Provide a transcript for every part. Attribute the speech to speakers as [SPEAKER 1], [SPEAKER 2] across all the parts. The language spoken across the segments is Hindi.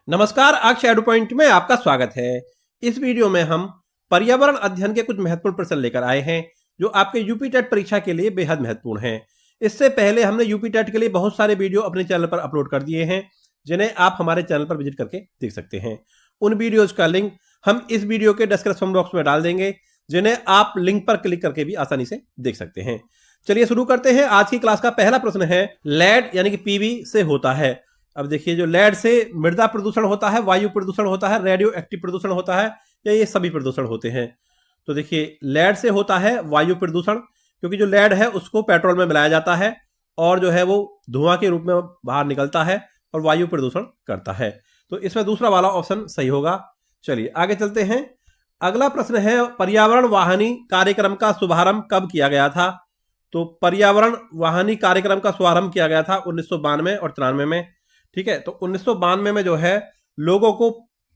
[SPEAKER 1] नमस्कार, आज शैडो पॉइंट में आपका स्वागत है। इस वीडियो में हम पर्यावरण अध्ययन के कुछ महत्वपूर्ण प्रश्न लेकर आए हैं जो आपके यूपी टेट परीक्षा के लिए बेहद महत्वपूर्ण हैं। इससे पहले हमने यूपी टेट के लिए बहुत सारे वीडियो अपने चैनल पर अपलोड कर दिए हैं जिन्हें आप हमारे चैनल पर विजिट करके देख सकते हैं। उन वीडियोज का लिंक हम इस वीडियो के डिस्क्रिप्शन बॉक्स में डाल देंगे, जिन्हें आप लिंक पर क्लिक करके भी आसानी से देख सकते हैं। चलिए शुरू करते हैं। आज की क्लास का पहला प्रश्न है, लेड यानी कि पीवी से होता है। अब देखिए, जो लेड से मृदा प्रदूषण होता है, वायु प्रदूषण होता है, रेडियो एक्टिव प्रदूषण होता है, या ये सभी प्रदूषण होते हैं। तो देखिए, लेड से होता है वायु प्रदूषण, क्योंकि जो लेड है उसको पेट्रोल में मिलाया जाता है और जो है वो धुआं के रूप में बाहर निकलता है और वायु प्रदूषण करता है। तो इसमें दूसरा वाला ऑप्शन सही होगा। चलिए आगे चलते हैं। अगला प्रश्न है, पर्यावरण वाहिनी कार्यक्रम का शुभारंभ कब किया गया था? तो पर्यावरण वाहिनी कार्यक्रम का शुभारंभ किया गया था 1992 और 93 में। ठीक है, तो 1992 में जो है लोगों को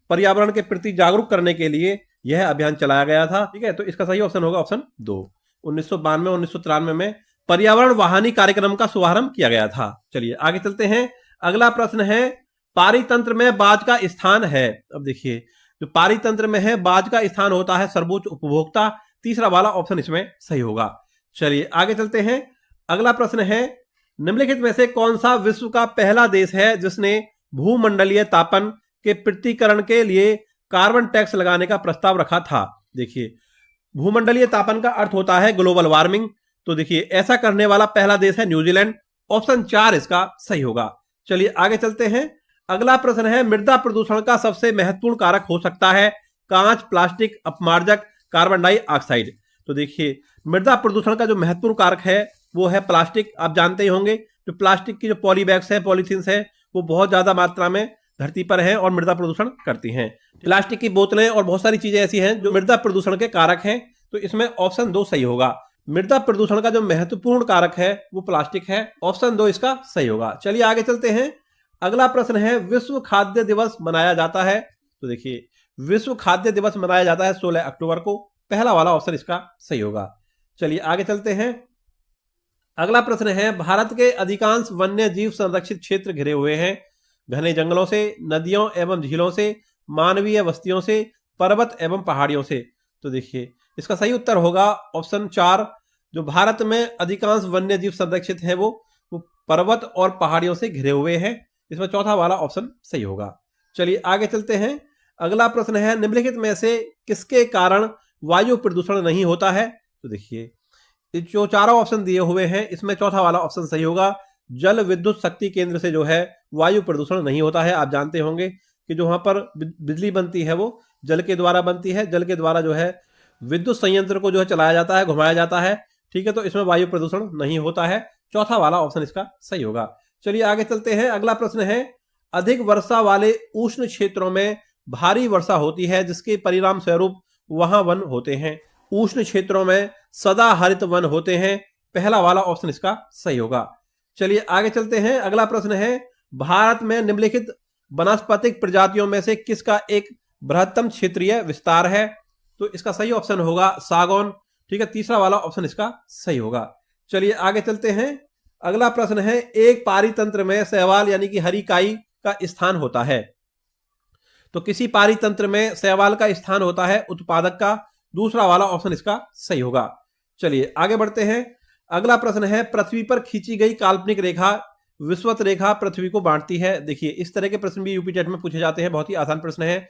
[SPEAKER 1] पर्यावरण के प्रति जागरूक करने के लिए यह अभियान चलाया गया था। ठीक है, तो इसका सही ऑप्शन होगा ऑप्शन 2। 1992 1993 में पर्यावरण वाहिनी कार्यक्रम का शुभारंभ किया गया था। चलिए आगे चलते हैं। अगला प्रश्न है, पारितंत्र में बाज का स्थान है। अब देखिए, जो पारितंत्र में है बाज का स्थान होता है सर्वोच्च उपभोक्ता। तीसरा वाला ऑप्शन इसमें सही होगा। चलिए आगे चलते हैं। अगला प्रश्न है, निम्नलिखित में से कौन सा विश्व का पहला देश है जिसने भूमंडलीय तापन के पृथक्करण के लिए कार्बन टैक्स लगाने का प्रस्ताव रखा था? देखिए, भूमंडलीय तापन का अर्थ होता है ग्लोबल वार्मिंग। तो देखिए, ऐसा करने वाला पहला देश है न्यूजीलैंड। ऑप्शन 4 इसका सही होगा। चलिए आगे चलते हैं। अगला प्रश्न है, मृदा प्रदूषण का सबसे महत्वपूर्ण कारक हो सकता है कांच, प्लास्टिक, अपमार्जक, कार्बन डाइऑक्साइड। तो देखिए, मृदा प्रदूषण का जो महत्वपूर्ण कारक है वो है प्लास्टिक। आप जानते ही होंगे, जो प्लास्टिक की जो पॉली बैग्स है, पॉलीथीन्स है, वो बहुत ज्यादा मात्रा में धरती पर है और मृदा प्रदूषण करती हैं। प्लास्टिक की बोतलें और बहुत सारी चीजें ऐसी हैं जो मृदा प्रदूषण के कारक हैं। तो इसमें ऑप्शन 2 सही होगा। मृदा प्रदूषण का जो महत्वपूर्ण कारक है वो प्लास्टिक है। ऑप्शन 2 इसका सही होगा। चलिए आगे चलते हैं। अगला प्रश्न है, विश्व खाद्य दिवस मनाया जाता है। तो देखिए, विश्व खाद्य दिवस मनाया जाता है 16 अक्टूबर को। पहला वाला ऑप्शन इसका सही होगा। चलिए आगे चलते हैं। अगला प्रश्न है, भारत के अधिकांश वन्य जीव संरक्षित क्षेत्र घिरे हुए हैं घने जंगलों से, नदियों एवं झीलों से, मानवीय बस्तियों से, पर्वत एवं पहाड़ियों से। तो देखिए, इसका सही उत्तर होगा ऑप्शन 4। जो भारत में अधिकांश वन्य जीव संरक्षित है वो पर्वत और पहाड़ियों से घिरे हुए हैं। इसमें चौथा वाला ऑप्शन सही होगा। चलिए आगे चलते हैं। अगला प्रश्न है, निम्नलिखित में से किसके कारण वायु प्रदूषण नहीं होता है? तो देखिए, जो चारों ऑप्शन दिए हुए हैं इसमें चौथा वाला ऑप्शन सही होगा। जल विद्युत शक्ति केंद्र से जो है वायु प्रदूषण नहीं होता है। आप जानते होंगे कि जो वहां पर बिजली बनती है वो जल के द्वारा बनती है। जल के द्वारा जो है विद्युत संयंत्र को जो है चलाया जाता है, घुमाया जाता है। ठीक है, तो इसमें वायु प्रदूषण नहीं होता है। चौथा वाला ऑप्शन इसका सही होगा। चलिए आगे चलते हैं। अगला प्रश्न है, अधिक वर्षा वाले उष्ण क्षेत्रों में भारी वर्षा होती है जिसके परिणाम स्वरूप वहां वन होते हैं। उष्ण क्षेत्रों में सदा हरित वन होते हैं। पहला वाला ऑप्शन इसका सही होगा। चलिए आगे चलते हैं। अगला प्रश्न है, भारत में निम्नलिखित वनस्पतिक प्रजातियों में से किसका एक बृहत्तम क्षेत्रीय विस्तार है? तो इसका सही ऑप्शन होगा सागौन। ठीक है, तीसरा वाला ऑप्शन इसका सही होगा। चलिए आगे चलते हैं। अगला प्रश्न है, एक पारितंत्र में शैवाल यानी कि हरी काई का स्थान होता है। तो किसी पारितंत्र में शैवाल का स्थान होता है उत्पादक का। दूसरा वाला ऑप्शन इसका सही होगा। चलिए आगे बढ़ते हैं। अगला प्रश्न है, पृथ्वी पर खींची गई काल्पनिक रेखा विषुवत रेखा पृथ्वी को बांटती है। देखिए, इस तरह के प्रश्न भी यूपी टेट में पूछे जाते हैं। बहुत ही आसान प्रश्न है।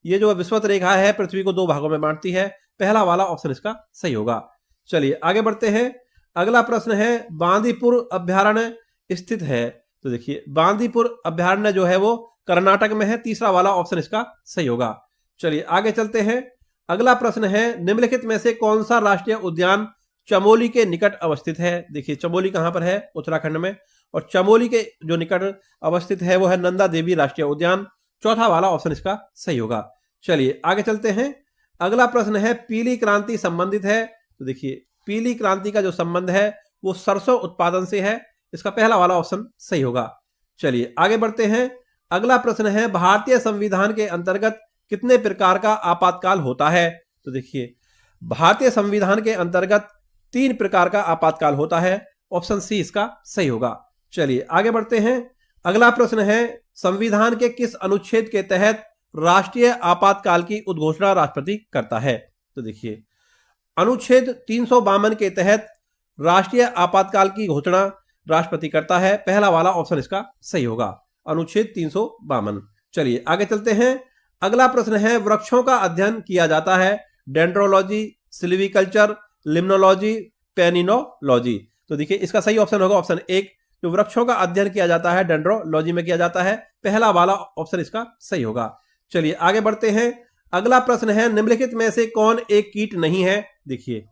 [SPEAKER 1] ये जो विषुवत रेखा है पृथ्वी को 2 भागों में बांटती है। पहला वाला ऑप्शन इसका सही होगा। चलिए आगे बढ़ते हैं। अगला प्रश्न है, बांदीपुर अभ्यारण्य स्थित है। तो देखिए, बांदीपुर अभ्यारण्य जो है वो कर्नाटक में है। तीसरा वाला ऑप्शन इसका सही होगा। चलिए आगे चलते हैं। अगला प्रश्न है, निम्नलिखित में से कौन सा राष्ट्रीय उद्यान चमोली के निकट अवस्थित है? देखिए, चमोली कहां पर है? उत्तराखंड में। और चमोली के जो निकट अवस्थित है वो है नंदा देवी राष्ट्रीय उद्यान। चौथा वाला ऑप्शन इसका सही होगा। चलिए आगे चलते हैं। अगला प्रश्न है, पीली क्रांति संबंधित है। तो देखिए, पीली क्रांति का जो संबंध है वो सरसों उत्पादन से है। इसका पहला वाला ऑप्शन सही होगा। चलिए आगे बढ़ते हैं। अगला प्रश्न है, भारतीय संविधान के अंतर्गत कितने प्रकार का आपातकाल होता है? तो देखिए, भारतीय संविधान के अंतर्गत 3 प्रकार का आपातकाल होता है। ऑप्शन सी इसका सही होगा। चलिए आगे बढ़ते हैं। अगला प्रश्न है, संविधान के किस अनुच्छेद के तहत राष्ट्रीय आपातकाल की उद्घोषणा राष्ट्रपति करता है? तो देखिए, अनुच्छेद 352 के तहत राष्ट्रीय आपातकाल की घोषणा राष्ट्रपति करता है। पहला वाला ऑप्शन इसका सही होगा, अनुच्छेद 352। चलिए आगे चलते हैं। अगला प्रश्न है, वृक्षों का अध्ययन किया जाता है डेंड्रोलॉजी, सिल्वीकल्चर, लिम्नोलॉजी, पेनिनोलॉजी। तो देखिए इसका सही ऑप्शन होगा ऑप्शन एक, जो वृक्षों का अध्ययन किया जाता है डेंड्रोलॉजी में किया जाता है। पहला वाला ऑप्शन इसका सही होगा। चलिए आगे बढ़ते हैं। अगला प्रश्न है, निम्नलिखित में से कौन एक कीट नहीं है? देखिए,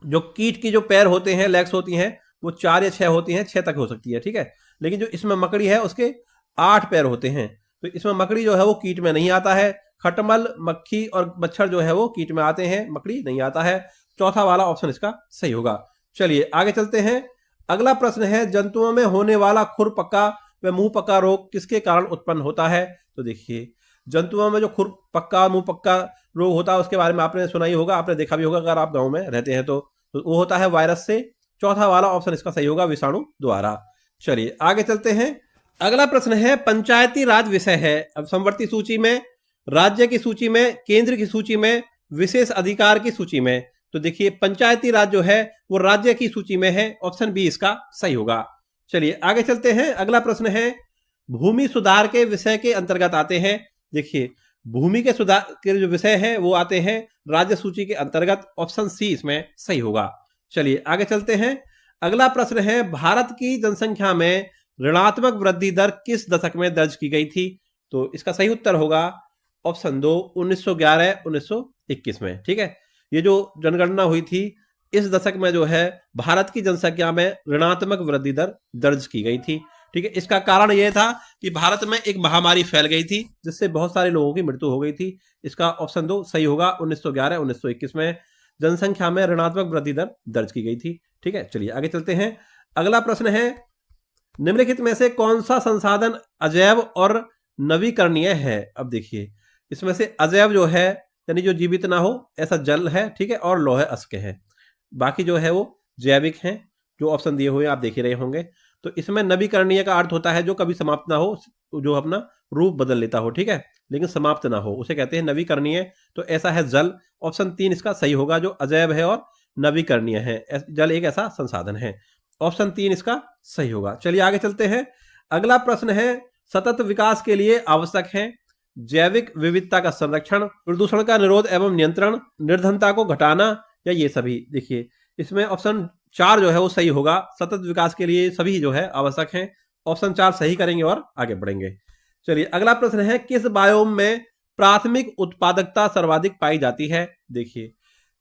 [SPEAKER 1] जो कीट की जो पैर होते हैं, लेग्स होती हैं, वो 4 या 6 होती हैं, 6 तक हो सकती है, ठीक है। लेकिन जो इसमें मकड़ी है उसके 8 पैर होते हैं, तो इसमें मकड़ी जो है वो कीट में नहीं आता है। खटमल, मक्खी और मच्छर जो है वो कीट में आते हैं, मकड़ी नहीं आता है। चौथा वाला ऑप्शन इसका सही होगा। चलिए आगे चलते हैं। अगला प्रश्न है, जंतुओं में होने वाला खुरपक्का व मुंह पक्का रोग किसके कारण उत्पन्न होता है? तो देखिए, जंतुओं में जो खुरपक्का मुंह पक्का रोग होता है उसके बारे में आपने सुना ही होगा, आपने देखा भी होगा अगर आप गांव में रहते हैं तो वो होता है वायरस से। चौथा वाला ऑप्शन इसका सही होगा, विषाणु द्वारा। चलिए आगे चलते हैं। अगला प्रश्न है, पंचायती राज विषय है। अब समवर्ती सूची में, राज्य की सूची में, केंद्र की सूची में, विशेष अधिकार की सूची में। तो देखिए, पंचायती राज जो है वो राज्य की सूची में है, ऑप्शन बी इसका सही होगा। चलिए आगे चलते हैं। अगला प्रश्न है, भूमि सुधार के विषय के अंतर्गत आते हैं। देखिए, भूमि के सुधार के जो विषय हैं वो आते हैं राज्य सूची के अंतर्गत, ऑप्शन सी इसमें सही होगा। चलिए आगे चलते हैं। अगला प्रश्न है, भारत की जनसंख्या में ऋणात्मक वृद्धि दर किस दशक में दर्ज की गई थी? तो इसका सही उत्तर होगा ऑप्शन 2, 1911-1921 में, ठीक है। ये जो जनगणना हुई थी इस दशक में जो है भारत की जनसंख्या में ऋणात्मक वृद्धि दर दर्ज की गई थी, ठीक है। इसका कारण यह था कि भारत में एक महामारी फैल गई थी जिससे बहुत सारे लोगों की मृत्यु हो गई थी। इसका ऑप्शन 2 सही होगा, 1911-1921 में जनसंख्या में ऋणात्मक वृद्धि दर दर्ज की गई थी, ठीक है। चलिए आगे चलते हैं। अगला प्रश्न है, निम्नलिखित में से कौन सा संसाधन अजैव और नवीकरणीय है? अब देखिए, इसमें से अजैव जो है यानी जो जीवित ना हो ऐसा जल है, ठीक है, और लौह अयस्क है। बाकी जो है वो जैविक हैं, जो ऑप्शन दिए हुए आप देख ही रहे होंगे। तो इसमें नवीकरणीय का अर्थ होता है जो कभी समाप्त ना हो, जो अपना रूप बदल लेता हो, ठीक है, लेकिन समाप्त ना हो, उसे कहते हैं नवीकरणीय। तो ऐसा है जल, ऑप्शन 3 इसका सही होगा, जो अजैव है और नवीकरणीय है। जल एक ऐसा संसाधन है, ऑप्शन 3 इसका सही होगा। चलिए आगे चलते हैं। अगला प्रश्न है, सतत विकास के लिए आवश्यक है जैविक विविधता का संरक्षण, प्रदूषण का निरोध एवं नियंत्रण, निर्धनता को घटाना, या ये सभी? देखिए, इसमें ऑप्शन 4 जो है वो सही होगा। सतत विकास के लिए सभी जो है आवश्यक हैं, ऑप्शन 4 सही करेंगे और आगे बढ़ेंगे। चलिए अगला प्रश्न है, किस बायोम में प्राथमिक उत्पादकता सर्वाधिक पाई जाती है? देखिए,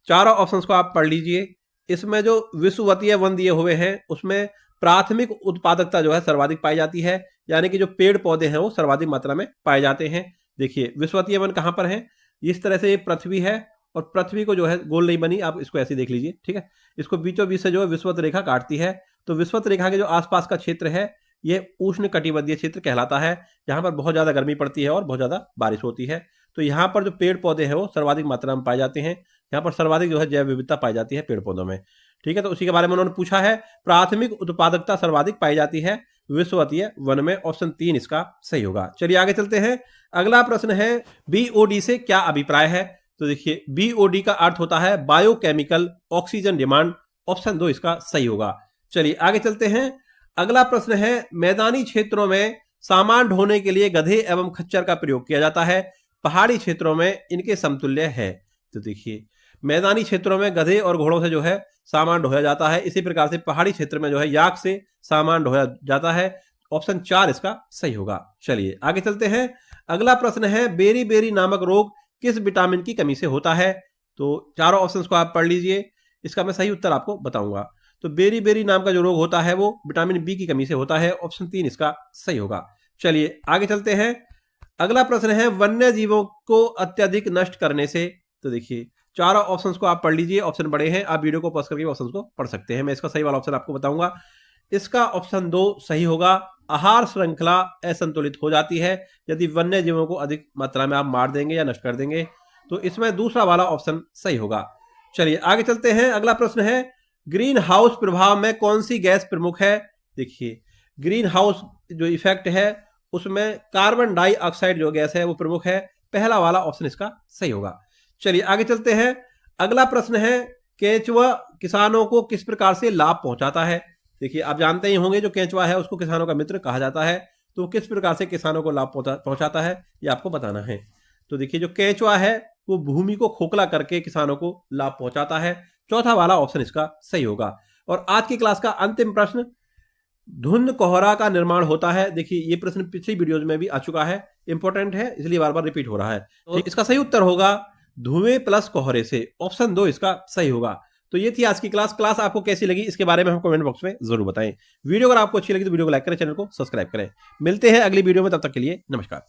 [SPEAKER 1] चारों ऑप्शंस को आप पढ़ लीजिए। इसमें जो विषुवतीय वन दिए हुए हैं उसमें प्राथमिक उत्पादकता जो है सर्वाधिक पाई जाती है, यानी कि जो पेड़ पौधे हैं वो सर्वाधिक मात्रा में पाए जाते हैं। देखिए, विषुवतीय वन कहां पर है? इस तरह से ये पृथ्वी है और पृथ्वी को जो है गोल नहीं बनी, आप इसको ऐसे देख लीजिए, ठीक है। इसको बीचों बीच से जो है विषुवत रेखा काटती है, तो विषुवत रेखा के जो आसपास का क्षेत्र है ये उष्ण कटिबंधीय क्षेत्र कहलाता है, जहां पर बहुत ज्यादा गर्मी पड़ती है और बहुत ज्यादा बारिश होती है। तो यहाँ पर जो पेड़ पौधे हैं वो सर्वाधिक मात्रा में पाए जाते हैं, यहाँ पर सर्वाधिक जो है जैव विविधता पाई जाती है पेड़ पौधों में, ठीक है। तो उसी के बारे में उन्होंने पूछा है, प्राथमिक उत्पादकता सर्वाधिक पाई जाती है विषुवतीय वन में, ऑप्शन 3 इसका सही होगा। चलिए आगे चलते हैं। अगला प्रश्न है, बीओडी से क्या अभिप्राय है? तो देखिए, बीओडी का अर्थ होता है बायोकेमिकल ऑक्सीजन डिमांड, ऑप्शन 2 इसका सही होगा। चलिए आगे चलते हैं। अगला प्रश्न है, मैदानी क्षेत्रों में सामान ढोने के लिए गधे एवं खच्चर का प्रयोग किया जाता है, पहाड़ी क्षेत्रों में इनके समतुल्य है। तो देखिए, मैदानी क्षेत्रों में गधे और घोड़ों से जो है सामान ढोया जाता है, इसी प्रकार से पहाड़ी क्षेत्र में जो है याक से सामान ढोया जाता है, ऑप्शन 4 इसका सही होगा। चलिए आगे चलते हैं। अगला प्रश्न है, बेरी बेरी नामक रोग किस विटामिन की कमी से होता है? तो चारों ऑप्शंस को आप पढ़ लीजिए, इसका मैं सही उत्तर आपको बताऊंगा। तो बेरी बेरी नाम का जो रोग होता है वो विटामिन बी की कमी से होता है, ऑप्शन 3 इसका सही होगा। चलिए आगे चलते हैं। अगला प्रश्न है, वन्य जीवों को अत्यधिक नष्ट करने से। तो देखिए, चारों ऑप्शंस को आप पढ़ लीजिए, ऑप्शन बड़े हैं, आप वीडियो को पॉज करके ऑप्शंस को पढ़ सकते हैं। मैं इसका सही वाला ऑप्शन आपको बताऊंगा। इसका ऑप्शन 2 सही होगा, आहार श्रृंखला असंतुलित हो जाती है यदि वन्य जीवों को अधिक मात्रा में आप मार देंगे या नष्ट कर देंगे, तो इसमें दूसरा वाला ऑप्शन सही होगा। चलिए आगे चलते हैं। अगला प्रश्न है, ग्रीन हाउस प्रभाव में कौन सी गैस प्रमुख है? देखिए, ग्रीन हाउस जो इफेक्ट है उसमें कार्बन डाइऑक्साइड जो गैस है वो प्रमुख है। पहला वाला ऑप्शन इसका सही होगा। चलिए आगे चलते हैं। अगला प्रश्न है, केंचुआ किसानों को किस प्रकार से लाभ पहुंचाता है। देखिए आप जानते ही होंगे जो केंचुआ है उसको किसानों का मित्र कहा जाता है, तो किस प्रकार से किसानों को लाभ पहुंचाता है ये आपको बताना है। तो देखिए जो केंचुआ है वो भूमि को खोखला करके किसानों को लाभ पहुंचाता है। चौथा वाला ऑप्शन इसका सही होगा। और आज की क्लास का अंतिम प्रश्न, धुंध कोहरा का निर्माण होता है। देखिए ये प्रश्न पिछली वीडियोज में भी आ चुका है, इंपॉर्टेंट है इसलिए बार बार रिपीट हो रहा है। तो इसका सही उत्तर होगा धुएं प्लस कोहरे से, ऑप्शन 2 इसका सही होगा। तो ये थी आज की क्लास आपको कैसी लगी इसके बारे में हम कमेंट बॉक्स में जरूर बताएं। वीडियो अगर आपको अच्छी लगी तो वीडियो को लाइक करें, चैनल को सब्सक्राइब करें। मिलते हैं अगली वीडियो में, तब तक के लिए नमस्कार।